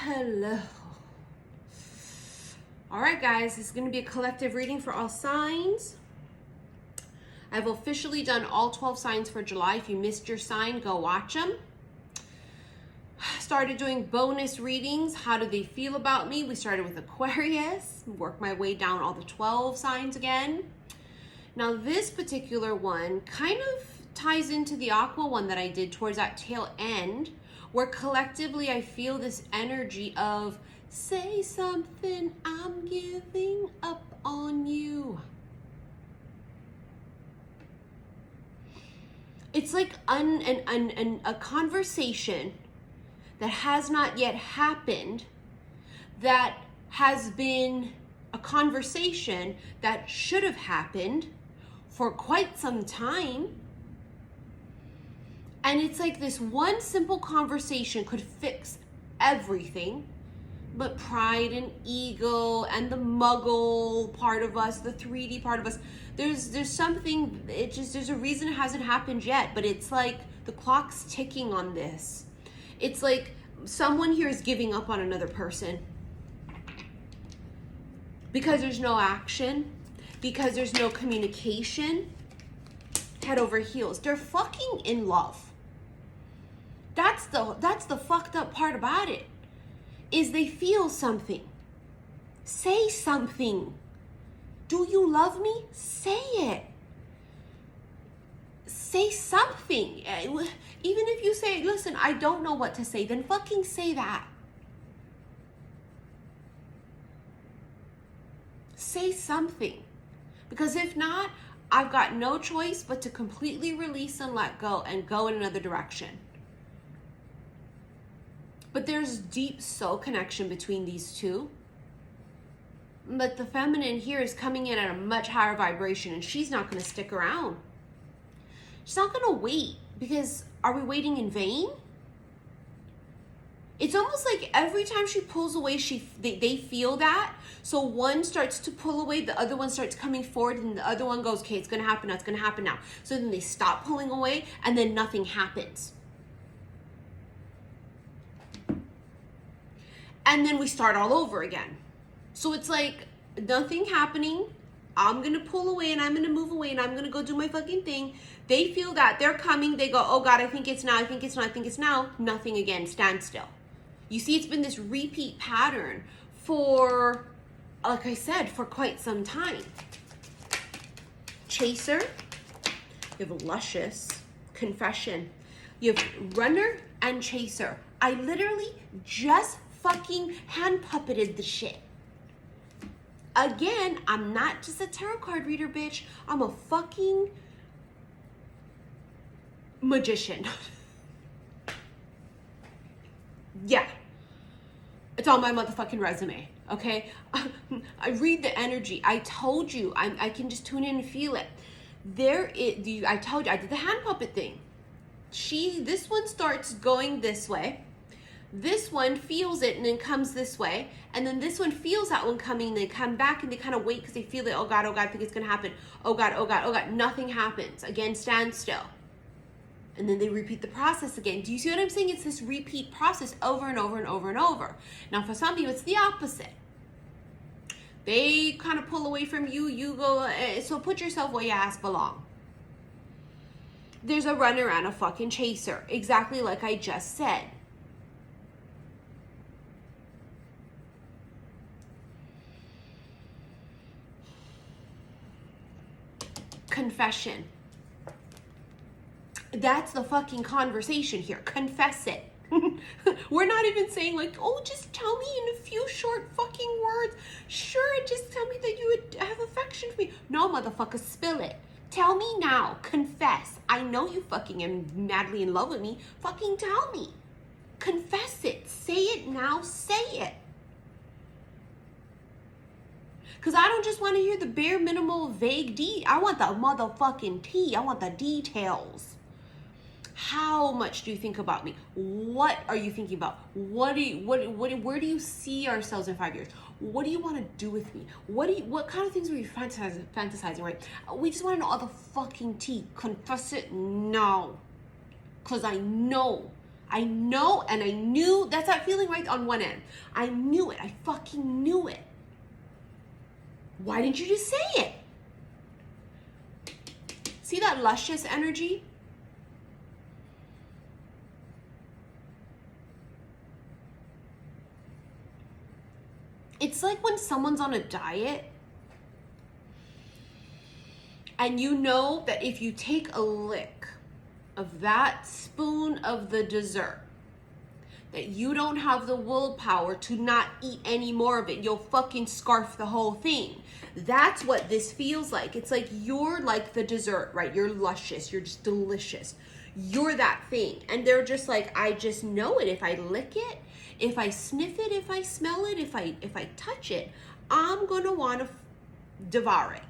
Hello. All right, guys, this is going to be a collective reading for all signs. I've officially done all 12 signs for July. If you missed your sign, go watch them. Started doing bonus readings. How do they feel about me? We started with Aquarius, worked my way down all the 12 signs again. Now, this particular one kind of ties into the Aqua one that I did towards that tail end, where collectively I feel this energy of, say something, I'm giving up on you. It's like a conversation that has not yet happened, that has been a conversation that should have happened for quite some time. And it's like this one simple conversation could fix everything, but pride and ego and the muggle part of us, the 3D part of us, there's something, there's a reason it hasn't happened yet, but it's like the clock's ticking on this. It's like someone here is giving up on another person because there's no action, because there's no communication, head over heels. They're fucking in love. That's the fucked up part about it, is they feel something. Say something. Do you love me? Say it. Say something. Even if you say, listen, I don't know what to say, then fucking say that. Say something. Because if not, I've got no choice but to completely release and let go and go in another direction. But there's deep soul connection between these two. But the feminine here is coming in at a much higher vibration, and she's not going to stick around. She's not going to wait, because are we waiting in vain? It's almost like every time she pulls away, they feel that. So one starts to pull away, the other one starts coming forward, and the other one goes, okay, it's going to happen now, it's going to happen now. So then they stop pulling away, and then nothing happens. And then we start all over again. So it's like nothing happening. I'm going to pull away and I'm going to move away and I'm going to go do my fucking thing. They feel that. They're coming. They go, oh God, I think it's now. I think it's now. I think it's now. Nothing again. Standstill. You see, it's been this repeat pattern for, like I said, for quite some time. Chaser. You have luscious. Confession. You have runner and chaser. I literally just fucking hand puppeted the shit. Again, I'm not just a tarot card reader, bitch. I'm a fucking magician. Yeah. It's on my motherfucking resume, okay? I read the energy. I told you, I can just tune in and feel it. I told you, I did the hand puppet thing. This one starts going this way. This one feels it and then comes this way. And then this one feels that one coming and they come back and they kind of wait because they feel it. Oh God, I think it's going to happen. Oh God, oh God, oh God. Nothing happens. Again, stand still. And then they repeat the process again. Do you see what I'm saying? It's this repeat process over and over and over and over. Now, for some people, it's the opposite. They kind of pull away from you. You go, so put yourself where your ass belong. There's a runner and a fucking chaser. Exactly like I just said. Confession. That's the fucking conversation here. Confess it. We're not even saying like, oh, just tell me in a few short fucking words. Sure, just tell me that you would have affection for me. No, motherfucker, spill it. Tell me now. Confess. I know you fucking am madly in love with me. Fucking tell me. Confess it. Say it now. Say it. Because I don't just want to hear the bare minimal vague I want the motherfucking tea. I want the details. How much do you think about me? What are you thinking about? Where do you see ourselves in 5 years? What do you want to do with me? What kind of things are you fantasizing, right? We just want to know all the fucking tea. Confess it now. Because I know I know, and I knew, that's that feeling right on one end. I knew it. I fucking knew it. Why didn't you just say it? See that luscious energy? It's like when someone's on a diet and you know that if you take a lick of that spoon of the dessert, that you don't have the willpower to not eat any more of it. You'll fucking scarf the whole thing. That's what this feels like. It's like you're like the dessert, right? You're luscious. You're just delicious. You're that thing. And they're just like, I just know it. If I lick it, if I sniff it, if I smell it, if I touch it, I'm going to want to devour it.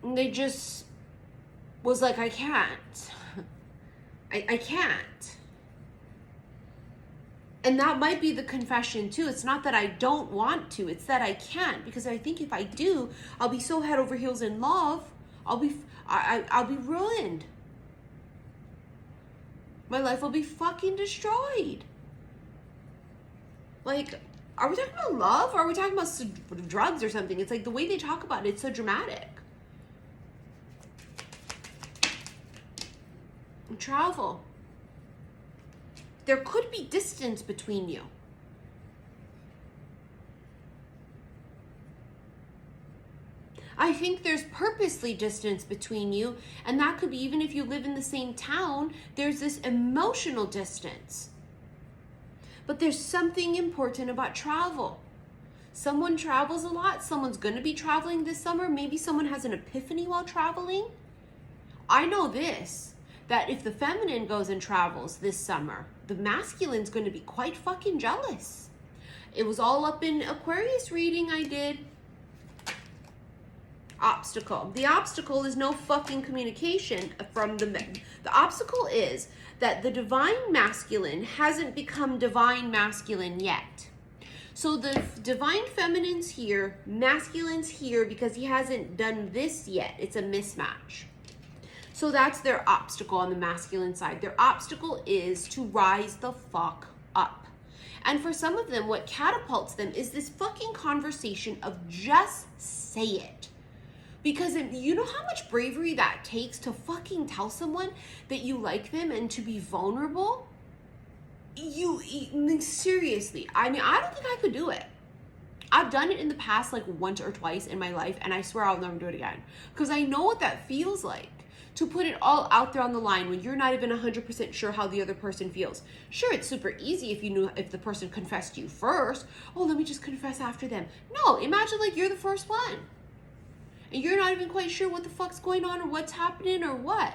And they just was like, I can't. I can't. And that might be the confession too. It's not that I don't want to, it's that I can't, because I think if I do, I'll be so head over heels in love. I'll be ruined. My life will be fucking destroyed. Like, are we talking about love or are we talking about drugs or something? It's like the way they talk about it, it's so dramatic. Travel. There could be distance between you. I think there's purposely distance between you, and that could be even if you live in the same town, there's this emotional distance. But there's something important about travel. Someone travels a lot, someone's gonna be traveling this summer, maybe someone has an epiphany while traveling. I know this, that if the feminine goes and travels this summer, the masculine's gonna be quite fucking jealous. It was all up in Aquarius reading I did. Obstacle. The obstacle is no fucking communication from the men. The obstacle is that the divine masculine hasn't become divine masculine yet. So the divine feminine's here, masculine's here because he hasn't done this yet. It's a mismatch. So that's their obstacle on the masculine side. Their obstacle is to rise the fuck up. And for some of them, what catapults them is this fucking conversation of just say it. Because you know how much bravery that takes to fucking tell someone that you like them and to be vulnerable? Seriously, I mean, I don't think I could do it. I've done it in the past like once or twice in my life, and I swear I'll never do it again. Because I know what that feels like. To put it all out there on the line when you're not even 100% sure how the other person feels. Sure, it's super easy if the person confessed to you first. Oh, let me just confess after them. No, imagine like you're the first one. And you're not even quite sure what the fuck's going on or what's happening or what.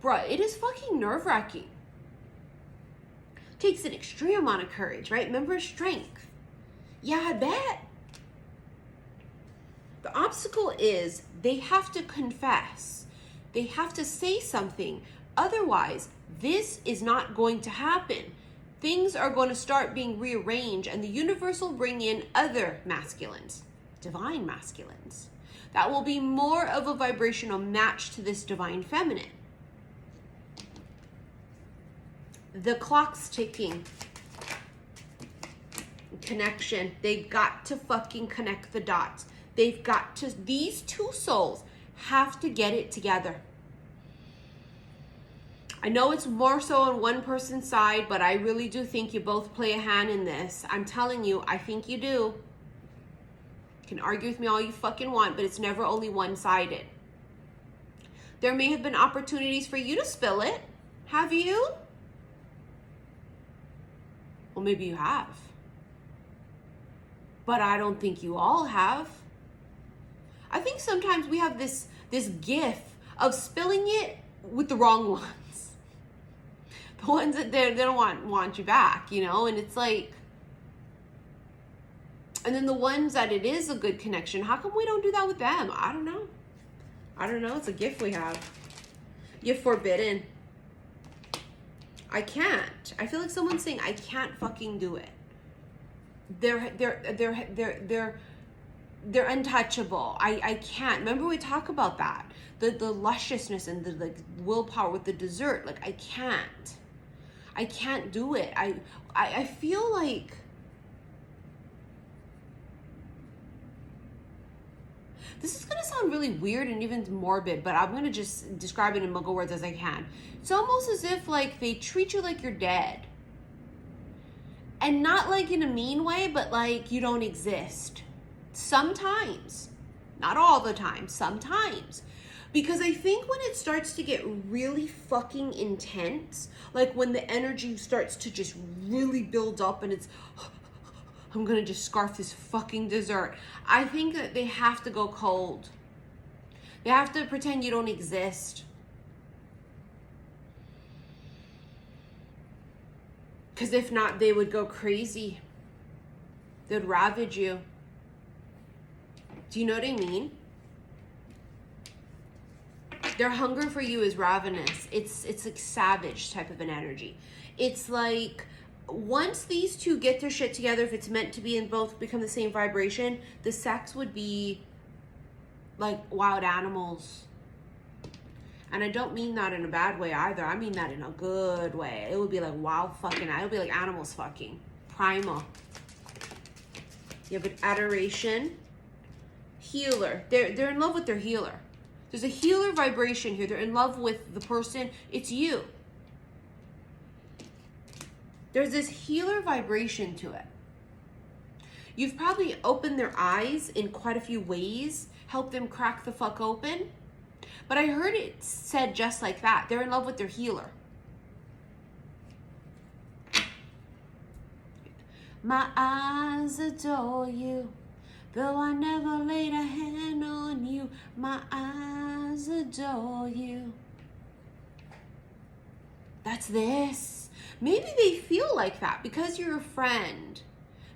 Bruh, it is fucking nerve-wracking. Takes an extreme amount of courage, right? Remember, strength. Yeah, I bet. The obstacle is they have to confess. They have to say something. Otherwise, this is not going to happen. Things are going to start being rearranged, and the universe will bring in other masculines. Divine masculines that will be more of a vibrational match to this divine feminine. The clock's ticking. Connection. They've got to fucking connect the dots. They've got to, these two souls have to get it together. I know it's more so on one person's side, but I really do think you both play a hand in this. I'm telling you, I think you do. You can argue with me all you fucking want, but it's never only one-sided. There may have been opportunities for you to spill it. Have you? Well, maybe you have. But I don't think you all have. I think sometimes we have this gift of spilling it with the wrong ones. The ones that they don't want you back, you know? And it's like, and then the ones that it is a good connection, how come we don't do that with them? I don't know. It's a gift we have. You're forbidden. I can't. I feel like someone's saying they're untouchable. I can't. Remember we talk about that. The lusciousness and the like willpower with the dessert. Like I can't do it. I feel like this is gonna sound really weird and even morbid, but I'm gonna just describe it in muggle words as I can. It's almost as if like they treat you like you're dead. And not like in a mean way, but like you don't exist. Sometimes. Not all the time, sometimes. Because I think when it starts to get really fucking intense, like when the energy starts to just really build up and it's, I'm gonna just scarf this fucking dessert. I think that they have to go cold. They have to pretend you don't exist. Because if not, they would go crazy. They'd ravage you. Do you know what I mean? Their hunger for you is ravenous. It's like savage type of an energy. It's like once these two get their shit together, if it's meant to be and both become the same vibration, the sex would be like wild animals. And I don't mean that in a bad way either. I mean that in a good way. It would be like wild fucking. It would be like animals fucking. Primal. You have an adoration. Healer. They're in love with their healer. There's a healer vibration here. They're in love with the person. It's you. There's this healer vibration to it. You've probably opened their eyes in quite a few ways, helped them crack the fuck open. But I heard it said just like that. They're in love with their healer. My eyes adore you, though I never laid a hand on you. My eyes adore you. That's this. Maybe they feel like that because you're a friend.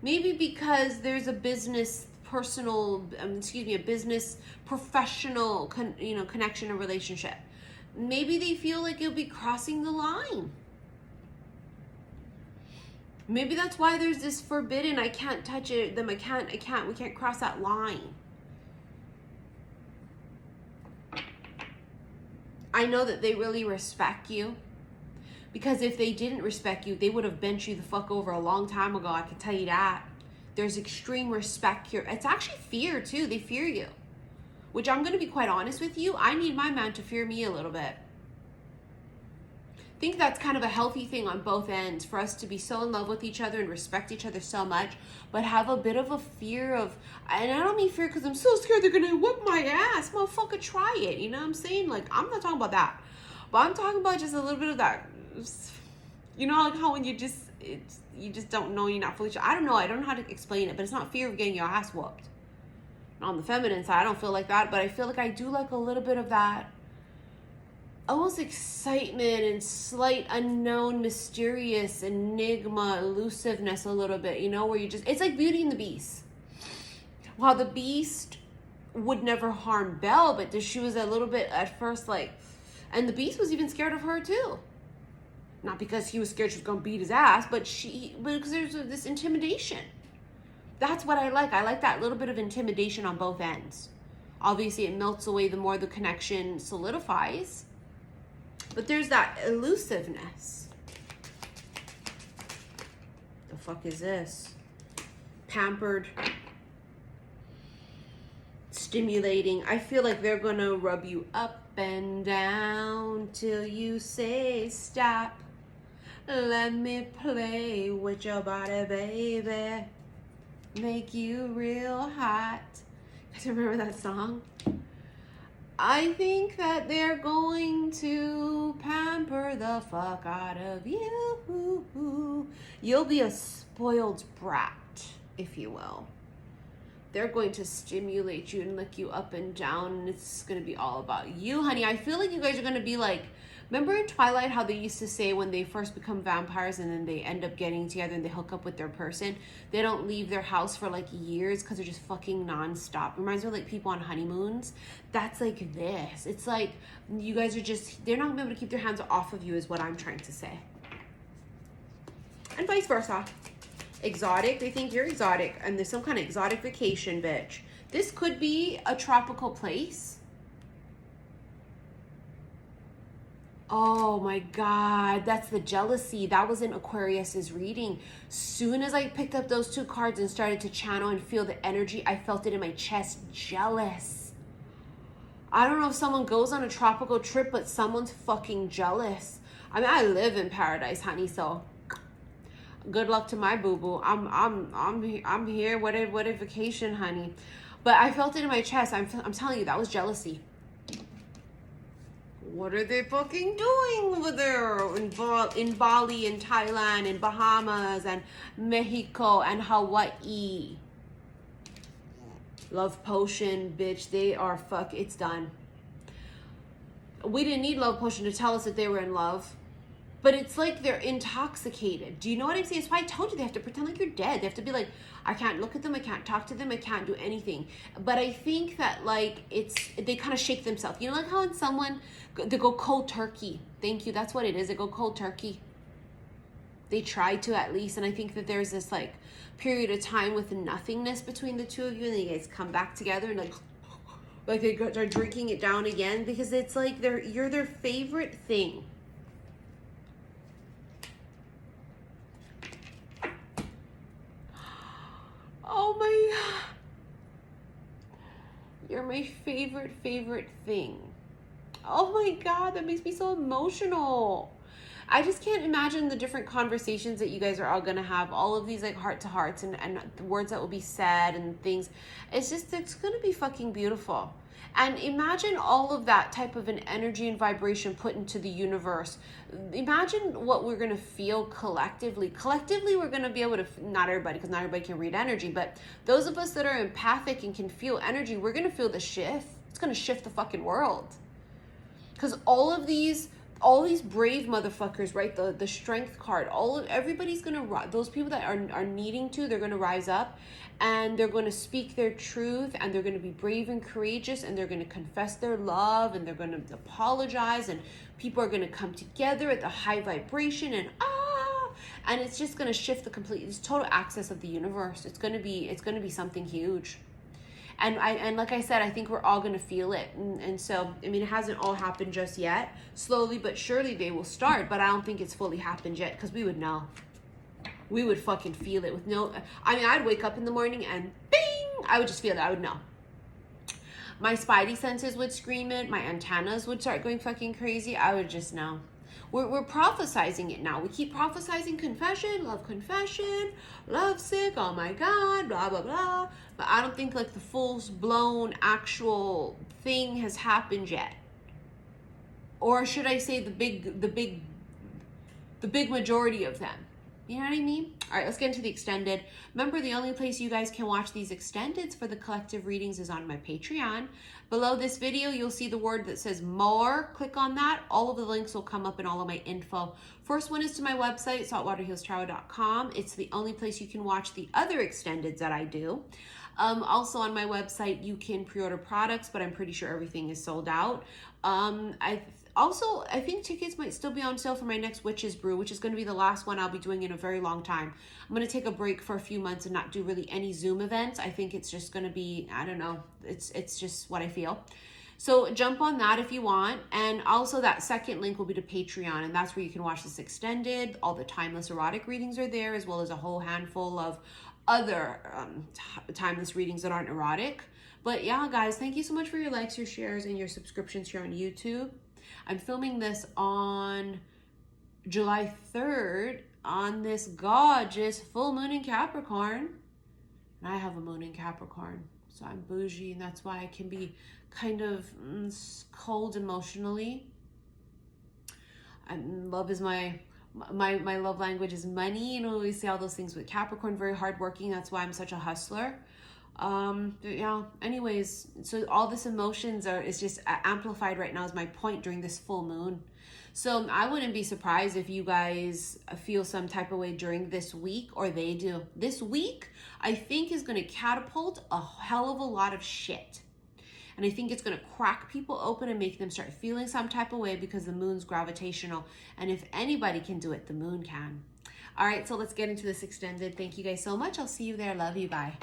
Maybe because there's a business a business professional connection or relationship. Maybe they feel like you'll be crossing the line. Maybe that's why there's this forbidden, I can't touch it, we can't cross that line. I know that they really respect you. Because if they didn't respect you, they would have bent you the fuck over a long time ago, I can tell you that. There's extreme respect here. It's actually fear too. They fear you. Which I'm going to be quite honest with you. I need my man to fear me a little bit. I think that's kind of a healthy thing on both ends. For us to be so in love with each other and respect each other so much. But have a bit of a fear of... And I don't mean fear because I'm so scared they're going to whip my ass. Motherfucker, try it. You know what I'm saying? Like, I'm not talking about that. But I'm talking about just a little bit of that... You know, like how when you just don't know, you're not fully sure. I don't know how to explain it, but it's not fear of getting your ass whooped. On the feminine side, I don't feel like that, but I feel like I do like a little bit of that almost excitement and slight unknown, mysterious enigma, elusiveness a little bit, you know, where you just, it's like Beauty and the Beast. While the Beast would never harm Belle, but she was a little bit at first like, and the Beast was even scared of her too. Not because he was scared she was going to beat his ass, but because there's this intimidation. That's what I like. I like that little bit of intimidation on both ends. Obviously, it melts away the more the connection solidifies. But there's that elusiveness. The fuck is this? Pampered. Stimulating. I feel like they're going to rub you up and down till you say stop. Let me play with your body, baby. Make you real hot. You guys remember that song? I think that they're going to pamper the fuck out of you. You'll be a spoiled brat, if you will. They're going to stimulate you and lick you up and down, and it's going to be all about you, honey. I feel like you guys are going to be like, remember in Twilight how they used to say when they first become vampires and then they end up getting together and they hook up with their person, they don't leave their house for like years because they're just fucking nonstop. Reminds me of like people on honeymoons. That's like this. It's like you guys are just, they're not going to be able to keep their hands off of you is what I'm trying to say. And vice versa. Exotic, they think you're exotic and there's some kind of exotic vacation, bitch. This could be a tropical place. Oh my God, that's the jealousy. That was in Aquarius's reading. Soon as I picked up those 2 cards and started to channel and feel the energy, I felt it in my chest. Jealous. I don't know if someone goes on a tropical trip, but someone's fucking jealous. I mean, I live in paradise, honey, so good luck to my boo-boo. I'm here. What a vacation, honey. But I felt it in my chest. I'm telling you, that was jealousy. What are they fucking doing over there in Bali, in Thailand, in Bahamas, and Mexico, and Hawaii? Love potion, bitch. They are it's done. We didn't need love potion to tell us that they were in love. But it's like they're intoxicated. Do you know what I'm saying? It's why I told you they have to pretend like you're dead. They have to be like, I can't look at them, I can't talk to them, I can't do anything. But I think that like they kind of shake themselves. You know, like how when someone, they go cold turkey. Thank you, that's what it is. They go cold turkey. They try to at least. And I think that there's this like period of time with nothingness between the 2 of you, and you guys come back together and like they're drinking it down again, because it's like you're their favorite thing. Oh my God. You're my favorite thing. Oh my God, that makes me so emotional. I just can't imagine the different conversations that you guys are all gonna have, all of these like heart to hearts and the words that will be said and things. It's gonna be fucking beautiful. And imagine all of that type of an energy and vibration put into the universe. Imagine what we're going to feel collectively. Collectively, we're going to be able to, not everybody, because not everybody can read energy, but those of us that are empathic and can feel energy, we're going to feel the shift. It's going to shift the fucking world. Because all these brave motherfuckers, right? The strength card, everybody's gonna, those people that are needing to, they're gonna rise up, and they're going to speak their truth, and they're going to be brave and courageous, and they're going to confess their love, and they're going to apologize, and people are going to come together at the high vibration, and it's just going to shift it's total access of the universe. It's going to be something huge. And like I said, I think we're all going to feel it. And so, I mean, it hasn't all happened just yet. Slowly but surely they will start, but I don't think it's fully happened yet, because we would know. We would fucking feel it with I'd wake up in the morning and bing, I would just feel it. I would know. My spidey senses would scream it. My antennas would start going fucking crazy. I would just know. We're prophesizing it now. We keep prophesizing confession, love sick, oh my God, blah, blah, blah. But I don't think like the full-blown actual thing has happened yet. Or should I say the big majority of them. You know what I mean? All right, let's get into the extended. Remember, the only place you guys can watch these extendeds for the collective readings is on my Patreon. Below this video, you'll see the word that says more. Click on that. All of the links will come up in all of my info. First one is to my website, saltwaterhealstarot.com. It's the only place you can watch the other extendeds that I do. Also on my website, you can pre-order products, but I'm pretty sure everything is sold out. I think tickets might still be on sale for my next Witch's Brew, which is going to be the last one I'll be doing in a very long time. I'm going to take a break for a few months and not do really any Zoom events. I think it's just going to be, I don't know, it's just what I feel. So jump on that if you want. And also that second link will be to Patreon, and that's where you can watch this extended. All the timeless erotic readings are there, as well as a whole handful of other timeless readings that aren't erotic. But yeah, guys, thank you so much for your likes, your shares, and your subscriptions here on YouTube. I'm filming this on July 3rd on this gorgeous full moon in Capricorn. And I have a moon in Capricorn, so I'm bougie, and that's why I can be kind of cold emotionally. And love is my love language is money. You know, we say all those things with Capricorn, very hardworking. That's why I'm such a hustler. Yeah, anyways, so all this emotions is just amplified right now is my point during this full moon. So I wouldn't be surprised if you guys feel some type of way during this week, or they do. This week, I think, is going to catapult a hell of a lot of shit. And I think it's going to crack people open and make them start feeling some type of way, because the moon's gravitational. And if anybody can do it, the moon can. All right, so let's get into this extended. Thank you guys so much. I'll see you there. Love you. Bye.